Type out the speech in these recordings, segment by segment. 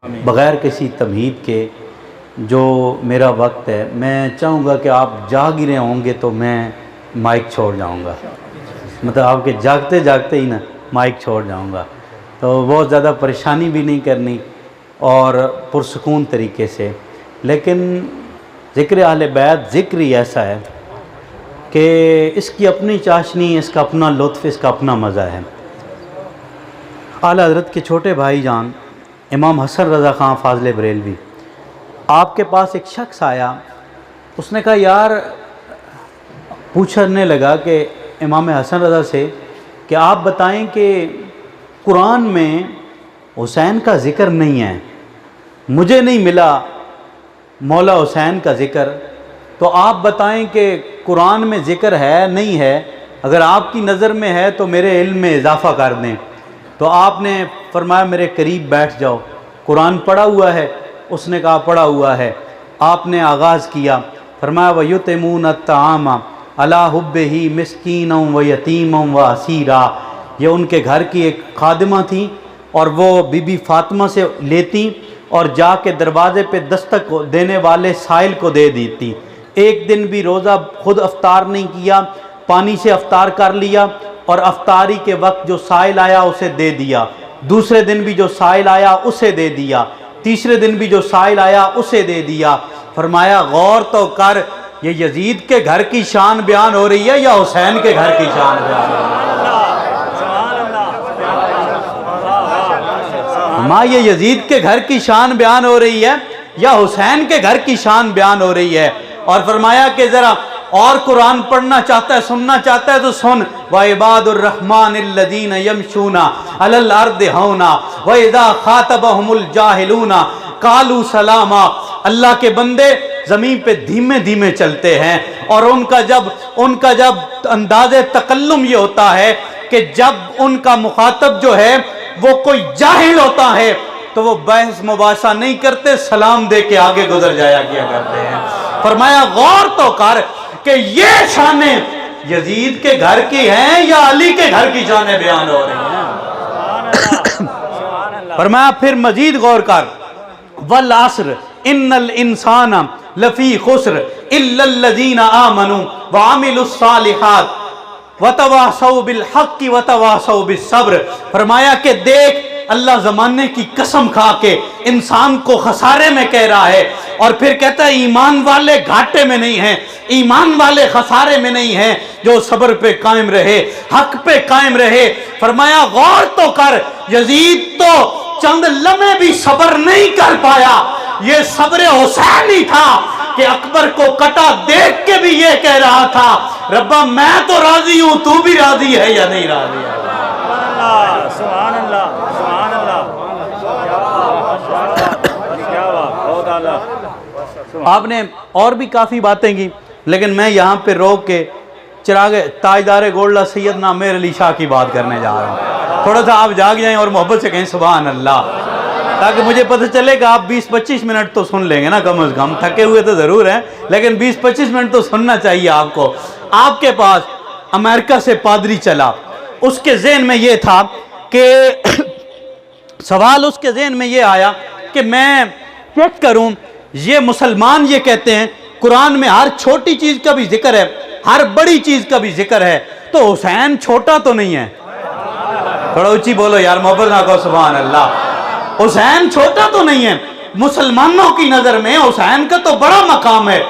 بغیر کسی تمہید کے جو میرا وقت ہے، میں چاہوں گا کہ آپ جاگ ہی رہے ہوں گے تو میں مائک چھوڑ جاؤں گا، مطلب آپ کے جاگتے جاگتے ہی نا مائک چھوڑ جاؤں گا، تو بہت زیادہ پریشانی بھی نہیں کرنی اور پرسکون طریقے سے۔ لیکن ذکر اہل بیت ذکر ہی ایسا ہے کہ اس کی اپنی چاشنی، اس کا اپنا لطف، اس کا اپنا مزہ ہے۔ اعلیٰ حضرت کے چھوٹے بھائی جان امام حسن رضا خان فاضل بریلوی، آپ کے پاس ایک شخص آیا، اس نے کہا یار، پوچھنے لگا کہ امام حسن رضا سے کہ آپ بتائیں کہ قرآن میں حسین کا ذکر نہیں ہے، مجھے نہیں ملا مولا حسین کا ذکر، تو آپ بتائیں کہ قرآن میں ذکر ہے نہیں ہے، اگر آپ کی نظر میں ہے تو میرے علم میں اضافہ کر دیں۔ تو آپ نے فرمایا میرے قریب بیٹھ جاؤ، قرآن پڑھا ہوا ہے؟ اس نے کہا پڑھا ہوا ہے۔ آپ نے آغاز کیا، فرمایا وَيُطْعِمُونَ الطَّعَامَ عَلَىٰ حُبِّهِ مِسْكِينًا وَيَتِيمًا وَأَسِيرًا، یہ ان کے گھر کی ایک خادمہ تھیں اور وہ بی بی فاطمہ سے لیتی اور جا کے دروازے پہ دستک دینے والے سائل کو دے دیتی۔ ایک دن بھی روزہ خود افطار نہیں کیا، پانی سے افطار کر لیا اور افطاری کے وقت جو سائل آیا اسے دے دیا، دوسرے دن بھی جو سائل آیا اسے دے دیا، تیسرے دن بھی جو سائل آیا اسے دے دیا۔ فرمایا غور تو کر، یہ یزید کے گھر کی شان بیان ہو رہی ہے یا حسین کے گھر کی شان بیان ہو رہی ہے؟ ماں، یہ یزید کے گھر کی شان بیان ہو رہی ہے یا حسین کے گھر کی شان بیان ہو رہی ہے؟ اور فرمایا کہ ذرا اور قرآن پڑھنا چاہتا ہے، سننا چاہتا ہے تو سن، وَعِبَادُ الرَّحْمَٰنِ الَّذِينَ يَمْشُونَ عَلَى الْأَرْضِ هَوْنًا وَإِذَا خَاطَبَهُمُ الْجَاهِلُونَ قَالُوا سَلَامًا، اللہ کے بندے زمین پہ دھیمے دھیمے چلتے ہیں، اور ان کا جب انداز تکلم یہ ہوتا ہے کہ جب ان کا مخاطب جو ہے وہ کوئی جاہل ہوتا ہے تو وہ بحث مباحثہ نہیں کرتے، سلام دے کے آگے گزر جایا کیا کرتے ہیں۔ فرمایا غور تو کر کہ یہ شانیں یزید کے گھر کی ہیں یا علی کے گھر کی شانیں بیان ہو رہی ہیں؟ فرمایا پھر مزید غور کر، والعصر ان الانسان لفی خسر الا الذین آمنوا وعملوا الصالحات وتواصوا بالحق وتواصوا بالصبر۔ فرمایا کہ دیکھ، اللہ زمانے کی قسم کھا کے انسان کو خسارے میں کہہ رہا ہے، اور پھر کہتا ہے ایمان والے گھاٹے میں نہیں ہیں، ایمان والے خسارے میں نہیں ہیں، جو صبر پہ قائم رہے، حق پہ قائم رہے۔ فرمایا غور تو کر، یزید تو چند لمحے بھی صبر نہیں کر پایا، یہ صبر حسین ہی تھا کہ اکبر کو کٹا دیکھ کے بھی یہ کہہ رہا تھا، ربا میں تو راضی ہوں، تو بھی راضی ہے یا نہیں راضی ہے؟ سبحان اللہ، سبحان اللہ، آپ نے اور بھی کافی باتیں کی، لیکن میں یہاں پہ روک کے چراغ تاجدار گولڈا سیدنا میر علی شاہ کی بات کرنے جا رہا ہوں۔ تھوڑا سا آپ جاگ جائیں اور محبت سے کہیں سبحان اللہ، تاکہ مجھے پتہ چلے کہ آپ 20-25 منٹ تو سن لیں گے نا، کم از کم تھکے ہوئے تو ضرور ہیں، لیکن 20-25 منٹ تو سننا چاہیے آپ کو۔ آپ کے پاس امریکہ سے پادری چلا، اس کے ذہن میں یہ تھا کہ سوال اس کے ذہن میں یہ آیا کہ میں چیک کروں، یہ مسلمان یہ کہتے ہیں قرآن میں ہر چھوٹی چیز کا بھی ذکر ہے، ہر بڑی چیز کا بھی ذکر ہے، تو حسین چھوٹا تو نہیں ہے؟ تھوڑا اونچی بولو یار، محبت نہ کہو سبحان اللہ۔ حسین چھوٹا تو نہیں ہے، مسلمانوں کی نظر میں حسین کا تو بڑا مقام ہے،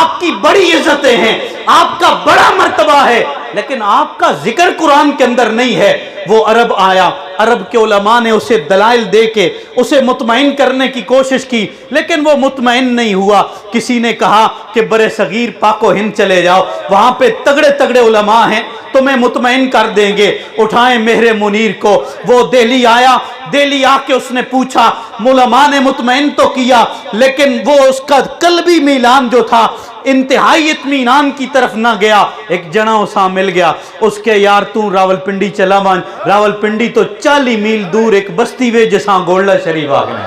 آپ کی بڑی عزتیں ہیں، آپ کا بڑا مرتبہ ہے، لیکن آپ کا ذکر قرآن کے اندر نہیں ہے۔ وہ عرب آیا، عرب کے علماء نے اسے دلائل دے کے اسے مطمئن کرنے کی کوشش کی، لیکن وہ مطمئن نہیں ہوا۔ کسی نے کہا کہ برِ صغیر پاک و ہند چلے جاؤ، وہاں پہ تگڑے تگڑے علماء ہیں، تمہیں مطمئن کر دیں گے۔ اٹھائیں مہر منیر کو، وہ دہلی آیا، دہلی آ کے اس نے پوچھا، علماء نے مطمئن تو کیا، لیکن وہ اس کا قلبی میلان جو تھا انتہائی اطمینان کی طرف نہ گیا۔ ایک جنا سا مل گیا، اس کے یار تو راول پنڈی چلا مان، راول پنڈی تو 40 میل دور ایک بستی وے جساں گولڈا شریف آگنے۔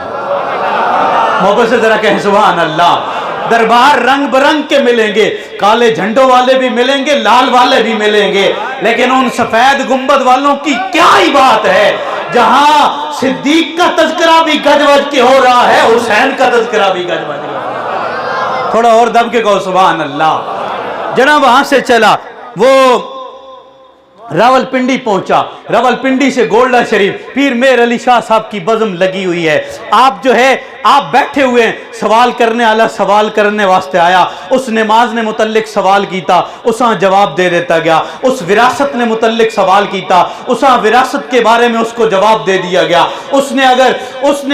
محبت سے ذرا کہیں سبحان اللہ۔ دربار رنگ برنگ کے ملیں گے، کالے جھنڈوں والے بھی ملیں گے، لال والے بھی ملیں گے، لیکن ان سفید گنبد والوں کی کیا ہی بات ہے جہاں صدیق کا تذکرہ بھی گج وج کے ہو رہا ہے، حسین کا تذکرہ بھی گج وج کے ہو رہا ہے۔ تھوڑا اور دب کے کہو سبحان اللہ۔ جناب وہاں سے چلا، وہ راول پنڈی پہنچا، راول پنڈی سے گولڈا شریف، پیر میر علی شاہ صاحب کی بزم لگی ہوئی ہے، آپ جو ہے آپ بیٹھے ہوئے ہیں، سوال کرنے والا سوال کرنے واسطے آیا، اس نماز نے متعلق سوال کیتا، اساں جواب دے دیتا گیا، اس وراثت نے متعلق سوال کیتا، اساں وراثت کے بارے میں اس کو جواب دے دیا گیا، اس نے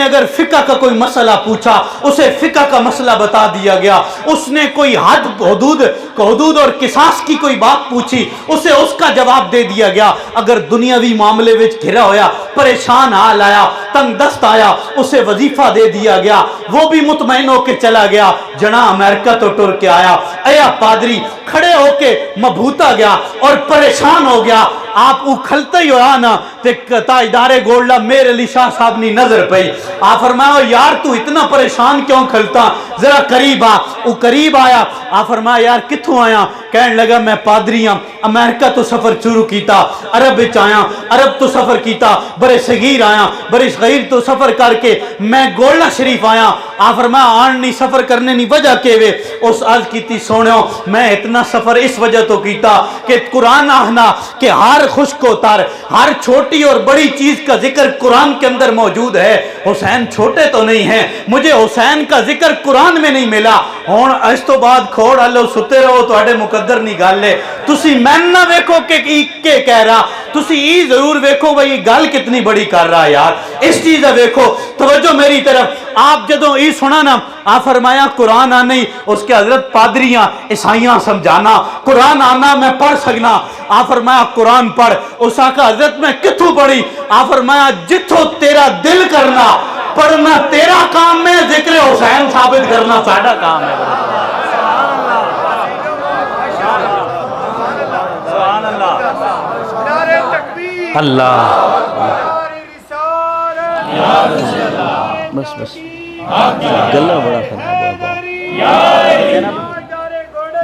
اگر فقہ کا کوئی مسئلہ پوچھا اسے فقہ کا مسئلہ بتا دیا گیا، اس نے کوئی حدود اور قصاص کی کوئی بات پوچھی اسے اس کا جواب دے دیا گیا، اگر دنیاوی معاملے وچ گھرا ہویا، پریشان حال آیا، تنگ دست آیا، اسے وظیفہ دے دیا گیا، وہ بھی مطمئن ہو کے چلا گیا۔ جنا امریکہ تو ٹر کے آیا، ایا پادری کھڑے ہو کے مبہوتا گیا اور پریشان ہو گیا، آپ اکھلتے ہی ہوا نا تے تاجدار گولڈا میر علی شاہ صاحب نی نظر پئی، آپ فرمایا یار تو اتنا پریشان کیوں کھلتا، ذرا قریب آ، وہ قریب آیا، آپ فرمایا یار کتھوں آیا، کہنے لگا میں پادری ہوں، امریکہ تو سفر شروع کیتا، عرب وچ آیا، عرب تو سفر کیتا، برے صغیر آیا، برے صغیر تو سفر کر کے میں گولڈا شریف آیا، آپ فرمایا آن نہیں سفر کرنے نہیں وجہ کے وے، اس عرض کیتی سونیو میں اتنا سفر اس وجہ تو کیتا کہ قرآن آہنا کہ ہر خشک و تر، ہر چھوٹی اور بڑی چیز کا ذکر قرآن کے اندر موجود ہے، حسین چھوٹے تو نہیں ہیں، مجھے حسین کا ذکر قرآن میں نہیں ملا، ہون اس تو بعد کھوڑ اللہ ستے رہو تو اڑے مقدر نہیں گال لے، تسی میں نہ ویکھو کہ کے کہہ رہا، تسی ای ضرور ویکھو بھئی گال کتنی بڑی کر رہا یار، اس چیزہ ویکھو، توجہ میری طرف، آپ جدوں ای سنا نا، آپ فرمایا قرآن آنے اس کے حضرت پادریاں عیسائیاں سمجھانا، قرآن آنا میں پڑھ سکنا، آپ فرمایا قرآن پڑھ، اس آقا حضرت میں کتھوں پڑھی، آپ فرمایا جتھوں تیرا دل کرنا، پڑھنا تیرا کام ہے، ذکر حسین ثابت کرنا ساڑھا کام ہے۔ اللہ بس بس گلہ بڑا خراب ہے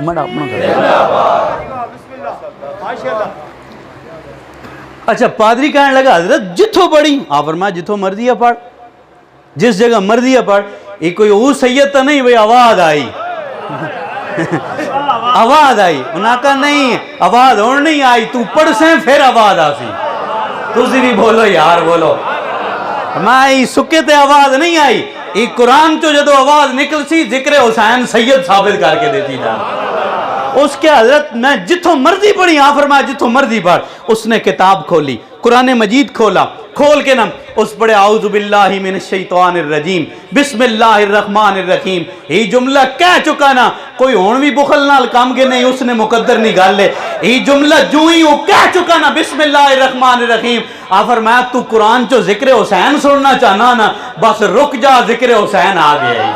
مڑا اپنا اچھا پادری کہنے لگا حضرت جتھو پڑھی، آپ فرمایا جتھو مرضی ہے پڑھ، جس جگہ مرضی ہے پڑھ، یہ کوئی او سید تو نہیں بھئی آواز آئی آواز آئی، انہاں کہا نہیں آواز اور نہیں آئی، تو پڑھ سے پھر آواز آسی، تسی بھی بولو یار بولو، میں سکے تے آواز نہیں آئی، یہ قرآن تو جدو آواز نکل سی ذکر حسین سید ثابت کر کے دیتی جانا، اس کے حضرت میں جتھوں مرضی پڑھی، آپ فرمایا جتھوں مرضی پڑھ، اس نے کتاب کھولی، قرآن مجید کھولا، کھول کے نام اس پڑھے اعوذ باللہ من الشیطان الرجیم بسم اللہ الرحمن الرحیم، یہ جملہ کہہ چکا نا، کوئی ہون بھی بخل نال کام کے نہیں، اس نے مقدر نہیں گال لے، یہ جملہ جو ہی وہ کہہ چکا نا بسم اللہ الرحمن الرحیم، آپ فرمایا تو قرآن جو ذکر حسین سننا چاہنا نا، بس رک جا ذکر حسین آ گئے،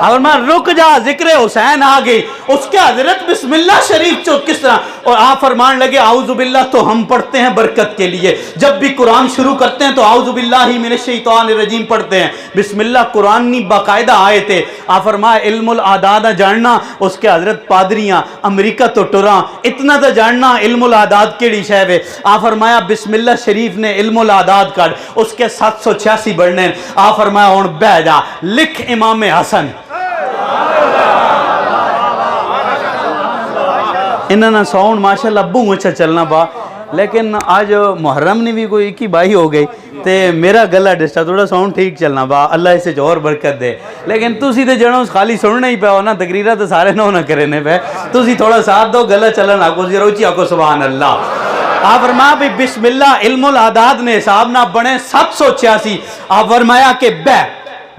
اور میں رک جا ذکر حسین آ گئی، اس کے حضرت بسم اللہ شریف جو کس طرح، اور آپ فرمان لگے اعوذ باللہ تو ہم پڑھتے ہیں برکت کے لیے، جب بھی قرآن شروع کرتے ہیں تو اعوذ باللہ من الشیطان الرجیم پڑھتے ہیں، بسم اللہ قرآن نہیں باقاعدہ آئے تھے، آپ فرمایا علم العداد جاننا، اس کے حضرت پادریاں امریکہ تو ٹراں، اتنا تو جاننا علم العداد کیڑی شے وے، آپ فرمایا بسم اللہ شریف نے علم العداد کر، اس کے 786 بڑھنے، آپ فرمایا ہون بہ جا لکھ امام حسن، انہاں ساؤنڈ ماشاءاللہ بہت اچھا چلنا پا، لیکن آج محرم نے بھی کوئی کی بائی ہو گئی تے میرا گلہ ڈسٹا تھوڑا ساؤنڈ ٹھیک چلنا پا، اللہ اسے جو اور برکت دے، لیکن تسی تے جنوں خالی سننا ہی پہ ہو نا، تقریرہ تو سارے نہ کرنے پہ، تسی تھوڑا ساتھ دو گلہ چلن آکو زیرہ اچھی آکو سبحان اللہ۔ آپ فرمایا بھی بسم اللہ علم العداد نے حساب نہ بنے 786، آپ فرمایا کہ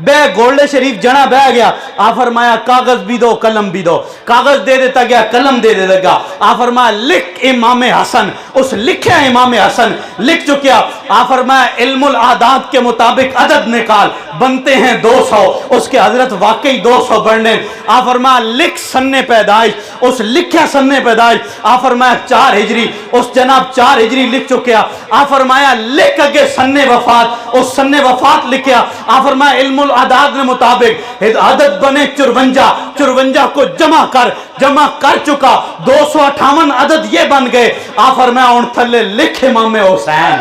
بے گولڈ شریف جنا بہ گیا، آپ فرمایا کاغذ بھی دو قلم بھی دو، کاغذ دے دیتا گیا قلم دے دیتا گیا، آپ فرمایا لکھ امام حسن، اس لکھیا امام حسن لکھ چکیا، آپ فرمایا علم العداد کے مطابق عدد نکال، بنتے ہیں 200، اس کے حضرت واقعی 200 بڑھنے، آپ فرمایا لکھ سن پیدائش، اس لکھیا سن پیدائش، آپ فرمایا 4 ہجری، اس جناب 4 ہجری لکھ چکیا، آپ فرمایا لکھ اگے سن وفات، اس سن وفات لکھیا، آپ فرمایا علم العداد نے مطابق عدد بنے 54 کو جمع کر چکا، 258 عدد یہ بن گئے، آپ فرمایا ان تھلے لکھ امام حسین،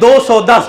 210,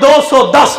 210,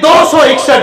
261।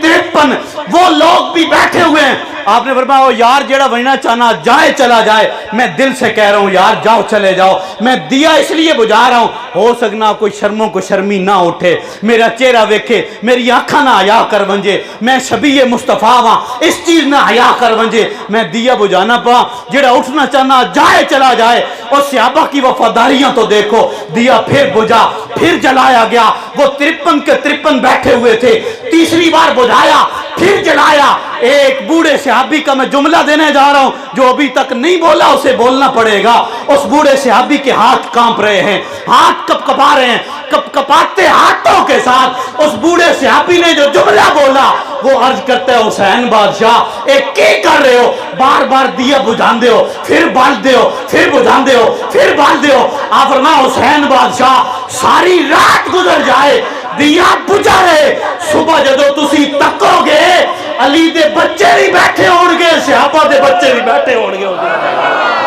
53 وہ لوگ بھی بیٹھے ہوئے ہیں. آپ نے فرمایا او یار جیڑا وینا چاہنا جائے چلا جائے. میں دل سے کہہ رہا ہوں یار جاؤ چلے جاؤ. میں دیا اس لیے بجھا رہا ہوں ہو سکنا کوئی شرموں کو شرمی نہ اٹھے, میرا چہرہ ویکھے, میری آنکھاں نہ حیا کر ونجے, میں شبیہ مصطفیٰ ہاں اس چیز نہ حیا کر ونجے. میں دیا بجھانا پا جیڑا اٹھنا چاہنا جائے چلا جائے. اور صحابہ کی وفاداریاں تو دیکھو, دیا پھر بجھا, پھر جلایا گیا. وہ 53 کے 53 بیٹھے ہوئے تھے, تیسری بار بجھایا پھر جلایا. ایک بوڑھے صحابی کا میں جملہ دینے جا رہا ہوں جو ابھی تک نہیں بولا, اسے بولنا پڑے گا. اس بوڑھے صحابی کے ہاتھ کانپ رہے ہیں, ہاتھ کپ کپا رہے ہیں, کپ کپاتے ہاتھوں کے ساتھ اس بوڑھے صحابی نے جو جملہ بولا وہ عرض کرتا ہے حسین بادشاہ ایک کی کر رہے ہو, بار بار دیا بجھان دے ہو, پھر بال دے ہو, پھر بجھان دے ہو, پھر بال دے ہو. آپ فرمایا حسین بادشاہ ساری رات گزر جائے دیا بجھا رہے, صبح جدو تسی تکو گے علی دے بچے بھی بیٹھے ہون گے, صحابہ دے بچے بھی بیٹھے ہون گے.